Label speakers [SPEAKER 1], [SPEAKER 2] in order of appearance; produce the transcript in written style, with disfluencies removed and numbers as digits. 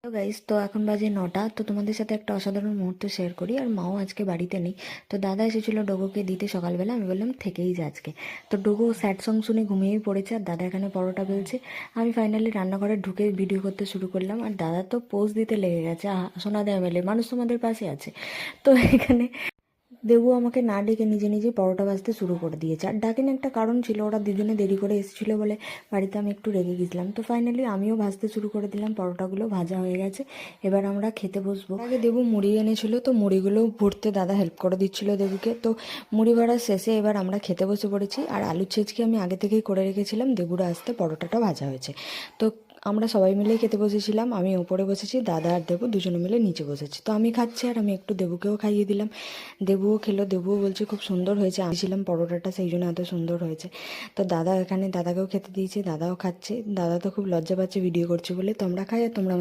[SPEAKER 1] তো গাইস, তো এখন বাজে 9টা। তো তোমাদের সাথে একটা অসাধারণ মুহূর্ত শেয়ার করি। আর মাও আজকে বাড়িতে নেই। তো দাদা এসেছিল ডোগোকে দিতে সকালবেলা। আমি বললাম থেকেই যা আজকে। তো ডোগো স্যাড সং শুনে ঘুমিয়েই পড়েছে, আর দাদা এখানে পরোটা বেলছে। আমি ফাইনালি রান্নাঘরে ঢুকে ভিডিও করতে শুরু করলাম, আর দাদা তো পোজ দিতে লেগে গেছে। সোনা দেয় মেলে মানুষ তোমাদের পাশে আছে। তো এখানে দেবু আমাকে না ডেকে নিজে নিজে পরোটা ভাজতে শুরু করে দিয়েছে। আর ডাকেন একটা কারণ ছিল, ওরা দুজনে দেরি করে এসেছিলো বলে বাড়িতে আমি একটু রেগে গেছিলাম। তো ফাইনালি আমিও ভাজতে শুরু করে দিলাম, পরোটাগুলো ভাজা হয়ে গেছে। এবার আমরা খেতে বসবো। আগে দেবু মুড়ি এনেছিল, তো মুড়িগুলো ভরতে দাদা হেল্প করে দিচ্ছিল দেবুকে। তো মুড়ি ভরার শেষে এবার আমরা খেতে বসে পড়েছি। আর আলুর ছেঁচকি আমি আগে থেকেই করে রেখেছিলাম, দেবুরা আসতে পরোটাটা ভাজা হয়েছে। তো আমরা সবাই মিলেই খেতে বসেছিলাম। আমি ওপরে বসেছি, দাদা আর দেবু দুজনে মিলে নিচে বসেছি। তো আমি খাচ্ছি, আর আমি একটু দেবুকেও খাইয়ে দিলাম। দেবুও খেলো, দেবুও বলছে খুব সুন্দর হয়েছে, আমি ছিলাম পরোটাটা সেই জন্য এত সুন্দর হয়েছে। তো দাদা এখানে দাদাকেও খেতে দিয়েছে, দাদাও খাচ্ছে। দাদা তো খুব লজ্জা পাচ্ছে ভিডিও করছে বলে। তোমরা খাই আর তোমরা